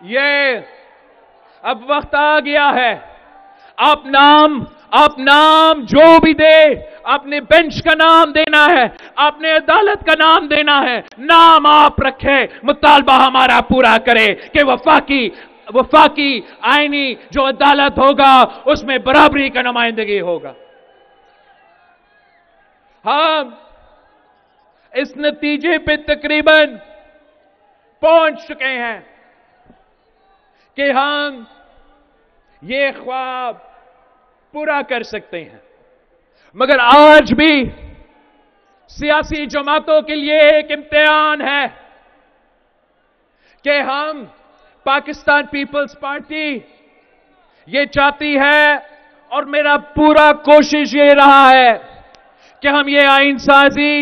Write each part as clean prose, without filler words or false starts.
یہ اب وقت آ گیا ہے، آپ نام جو بھی دے، آپ نے بینچ کا نام دینا ہے، آپ نے عدالت کا نام دینا ہے، نام آپ رکھے، مطالبہ ہمارا پورا کرے کہ وفاقی آئینی جو عدالت ہوگا اس میں برابری کا نمائندگی ہوگا۔ ہم اس نتیجے پہ تقریباً پہنچ چکے ہیں کہ ہم یہ خواب پورا کر سکتے ہیں، مگر آج بھی سیاسی جماعتوں کے لیے ایک امتحان ہے کہ ہم پاکستان پیپلز پارٹی یہ چاہتی ہے، اور میرا پورا کوشش یہ رہا ہے کہ ہم یہ آئین سازی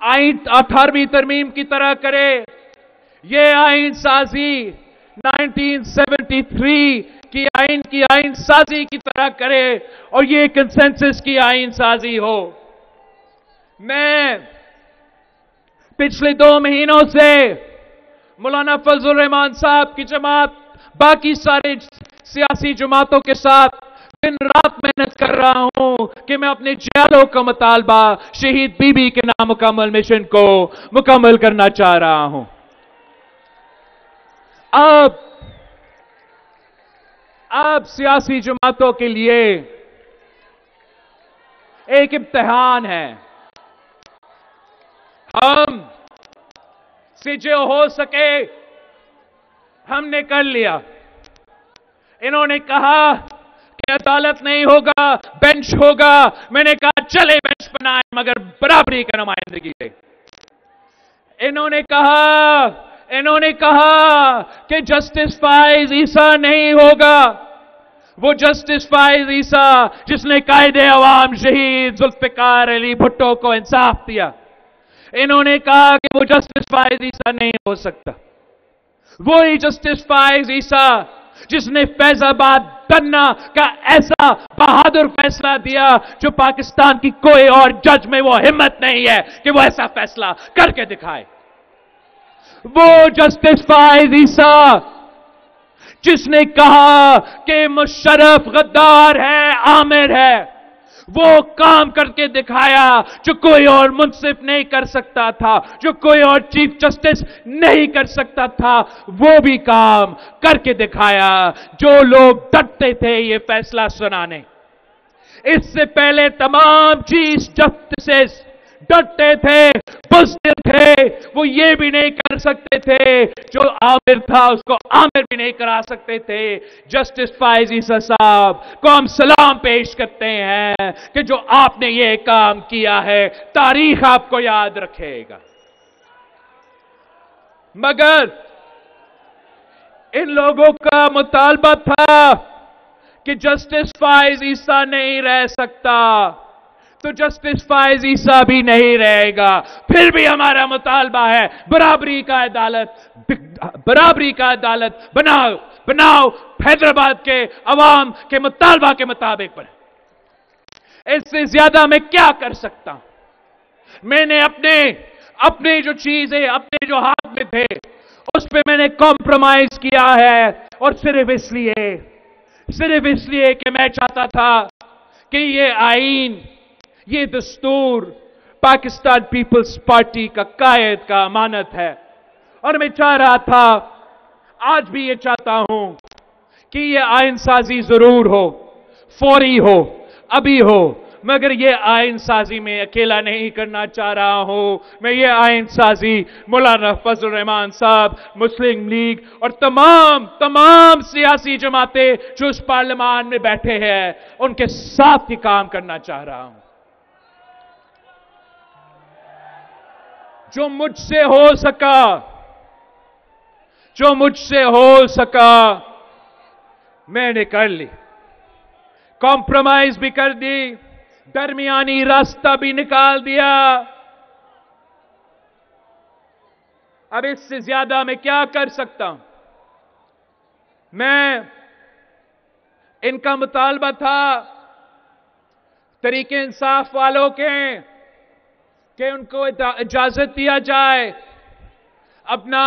18ویں ترمیم کی طرح کرے، یہ آئین سازی 1973 کی آئین سازی کی طرح کرے، اور یہ کنسنسس کی آئین سازی ہو۔ میں پچھلے 2 مہینوں سے مولانا فضل الرحمان صاحب کی جماعت، باقی سارے سیاسی جماعتوں کے ساتھ دن رات محنت کر رہا ہوں کہ میں اپنے جیلوں کا مطالبہ شہید بی بی کے نامکمل مشن کو مکمل کرنا چاہ رہا ہوں۔ اب سیاسی جماعتوں کے لیے ایک امتحان ہے، ہم سے جو ہو سکے ہم نے کر لیا۔ انہوں نے کہا کہ عدالت نہیں ہوگا، بینچ ہوگا، میں نے کہا چلے بینچ بنائیں مگر برابری کا نمائندگی دے۔ انہوں نے کہا کہ جسٹس فائز عیسیٰ نہیں ہوگا، وہ جسٹس فائز عیسیٰ جس نے قائد عوام شہید ذوالفقار علی بھٹو کو انصاف دیا، انہوں نے کہا کہ وہ جسٹس فائز عیسیٰ نہیں ہو سکتا۔ وہی جسٹس فائز عیسیٰ جس نے فیض آباد دھرنا کا ایسا بہادر فیصلہ دیا جو پاکستان کی کوئی اور جج میں وہ ہمت نہیں ہے کہ وہ ایسا فیصلہ کر کے دکھائے۔ وہ جسٹس فائز عیسیٰ جس نے کہا کہ مشرف غدار ہے، عامر ہے، وہ کام کر کے دکھایا جو کوئی اور منصف نہیں کر سکتا تھا، جو کوئی اور چیف جسٹس نہیں کر سکتا تھا، وہ بھی کام کر کے دکھایا۔ جو لوگ ڈرتے تھے یہ فیصلہ سنانے، اس سے پہلے تمام چیف جسٹس ڈرتے تھے، بزدل تھے، وہ یہ بھی نہیں کر سکتے تھے، جو عامر تھا اس کو عامر بھی نہیں کرا سکتے تھے۔ جسٹس فائز عیسیٰ صاحب کو ہم سلام پیش کرتے ہیں کہ جو آپ نے یہ کام کیا ہے تاریخ آپ کو یاد رکھے گا۔ مگر ان لوگوں کا مطالبہ تھا کہ جسٹس فائز عیسیٰ نہیں رہ سکتا، تو جسٹس فائز عیسیٰ بھی نہیں رہے گا۔ پھر بھی ہمارا مطالبہ ہے برابری کا عدالت بناؤ، حیدرآباد کے عوام کے مطالبہ کے مطابق بنے۔ اس سے زیادہ میں کیا کر سکتا ہوں؟ میں نے اپنے جو چیزیں اپنے جو ہاتھ میں تھے اس پہ میں نے کمپرومائز کیا ہے، اور صرف اس لیے کہ میں چاہتا تھا کہ یہ آئین، یہ دستور پاکستان پیپلز پارٹی کا قائد کا امانت ہے، اور میں چاہ رہا تھا، آج بھی یہ چاہتا ہوں کہ یہ آئین سازی ضرور ہو، فوری ہو، ابھی ہو، مگر یہ آئین سازی میں اکیلا نہیں کرنا چاہ رہا ہوں۔ میں یہ آئین سازی مولانا فضل الرحمان صاحب، مسلم لیگ اور تمام سیاسی جماعتیں جو اس پارلیمان میں بیٹھے ہیں ان کے ساتھ ہی کام کرنا چاہ رہا ہوں۔ جو مجھ سے ہو سکا میں نے کر لی، کمپرومائز بھی کر دی، درمیانی راستہ بھی نکال دیا۔ اب اس سے زیادہ میں کیا کر سکتا ہوں؟ ان کا مطالبہ تھا تحریک انصاف والوں کے کہ ان کو اجازت دیا جائے اپنا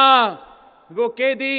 وہ قیدی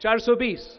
420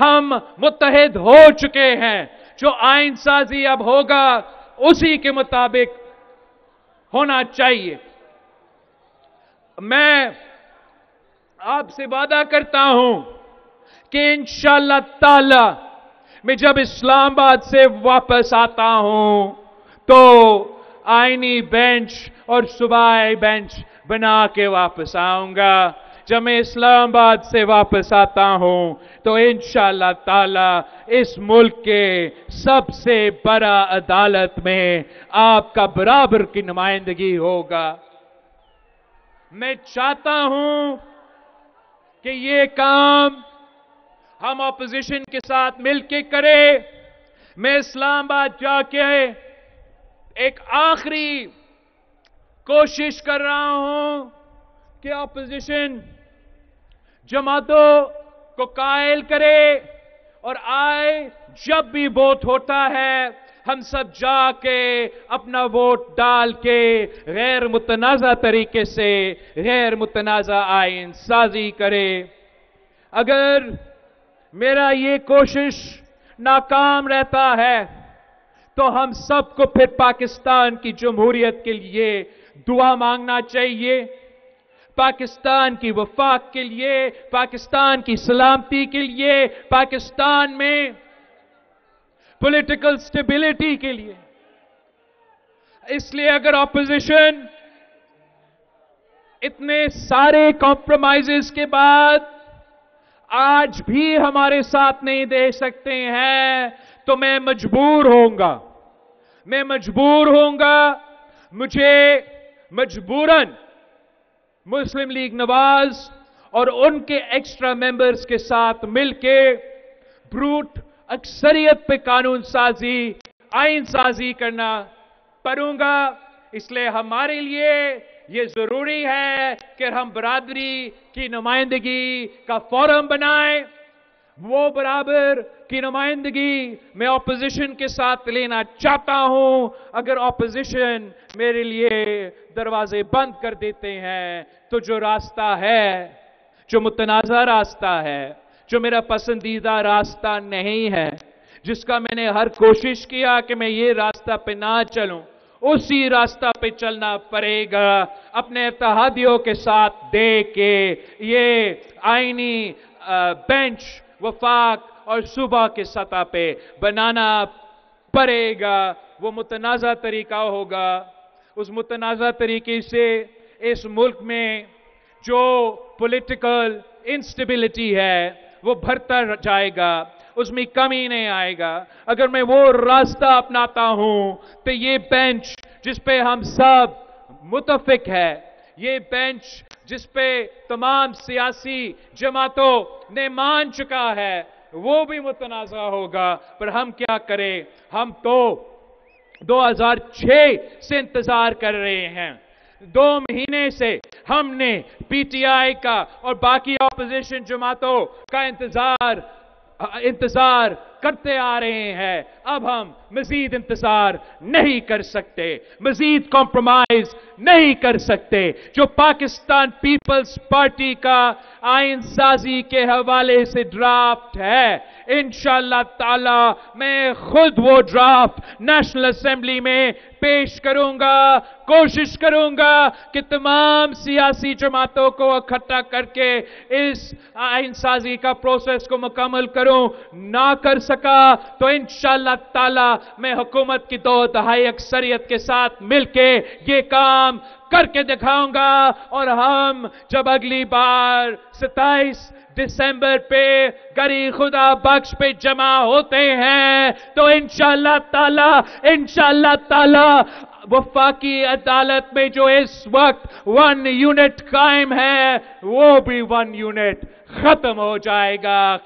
ہم متحد ہو چکے ہیں. جو آئین سازی اب ہوگا اسی کے مطابق ہونا چاہیے. میں آپ سے وعدہ کرتا ہوں کہ انشاءاللہ تعالی میں جب اسلام آباد سے واپس آتا ہوں تو آئینی بینچ اور صوبائی بینچ بنا کے واپس آؤں گا. جب میں اسلام آباد سے واپس آتا ہوں تو انشاءاللہ تعالی اس ملک کے سب سے بڑا عدالت میں آپ کا برابر کی نمائندگی ہوگا. میں چاہتا ہوں کہ یہ کام ہم اپوزیشن کے ساتھ مل کے کریں. میں اسلام آباد جا کے ایک آخری کوشش کر رہا ہوں کہ اپوزیشن جماعتوں کو قائل کرے اور آئے. جب بھی ووٹ ہوتا ہے ہم سب جا کے اپنا ووٹ ڈال کے غیر متنازع طریقے سے غیر متنازع آئین سازی کرے. اگر میرا یہ کوشش ناکام رہتا ہے تو ہم سب کو پھر پاکستان کی جمہوریت کے لیے دعا مانگنا چاہیے. پاکستان کی وفاق کے لیے, پاکستان کی سلامتی کے لیے, پاکستان میں پولیٹیکل سٹیبلٹی کے لیے. اس لیے اگر اپوزیشن اتنے سارے کمپرومائزز کے بعد آج بھی ہمارے ساتھ نہیں دے سکتے ہیں تو میں مجبور ہوں گا. مجھے مجبوراً مسلم لیگ نواز اور ان کے ایکسٹرا ممبرز کے ساتھ مل کے بروٹ اکثریت پہ قانون سازی, آئین سازی کرنا پڑوں گا. اس لیے ہمارے لیے یہ ضروری ہے کہ ہم برادری کی نمائندگی کا فورم بنائیں. وہ برابر کی نمائندگی میں اپوزیشن کے ساتھ لینا چاہتا ہوں. اگر اپوزیشن میرے لیے دروازے بند کر دیتے ہیں تو جو راستہ ہے, جو متنازع راستہ ہے, جو میرا پسندیدہ راستہ نہیں ہے, جس کا میں نے ہر کوشش کیا کہ میں یہ راستہ پہ نہ چلوں, اسی راستہ پہ چلنا پڑے گا. اپنے اتحادیوں کے ساتھ دے کے یہ آئینی بینچ وفاق اور صوبہ کے سطح پہ بنانا پڑے گا. وہ متنازع طریقہ ہوگا. اس متنازع طریقے سے اس ملک میں جو پولیٹیکل انسٹیبلٹی ہے وہ بڑھتا جائے گا, اس میں کمی نہیں آئے گا. اگر میں وہ راستہ اپناتا ہوں تو یہ بینچ جس پہ ہم سب متفق ہے, یہ بینچ جس پہ تمام سیاسی جماعتوں نے مان چکا ہے, وہ بھی متنازع ہوگا. پر ہم کیا کریں؟ ہم تو 2006 سے انتظار کر رہے ہیں. 2 مہینے سے ہم نے پی ٹی آئی کا اور باقی اپوزیشن جماعتوں کا انتظار کرتے آ رہے ہیں. اب ہم مزید انتظار نہیں کر سکتے, مزید کمپرومائز نہیں کر سکتے. جو پاکستان پیپلز پارٹی کا آئین سازی کے حوالے سے ڈرافٹ ہے, انشاءاللہ تعالی میں خود وہ ڈرافٹ نیشنل اسمبلی میں پیش کروں گا. کوشش کروں گا کہ تمام سیاسی جماعتوں کو اکٹھا کر کے اس آئین سازی کا پروسیس کو مکمل کروں. نہ کر سکا تو انشاءاللہ تعالی میں حکومت کی 2/3 اکثریت کے ساتھ مل کے یہ کام کر کے دکھاؤں گا. اور ہم جب اگلی بار 27 دسمبر پہ گری خدا بخش پہ جمع ہوتے ہیں تو انشاءاللہ تعالی وفاقی عدالت میں جو اس وقت 1 یونٹ قائم ہے وہ بھی 1 یونٹ ختم ہو جائے گا.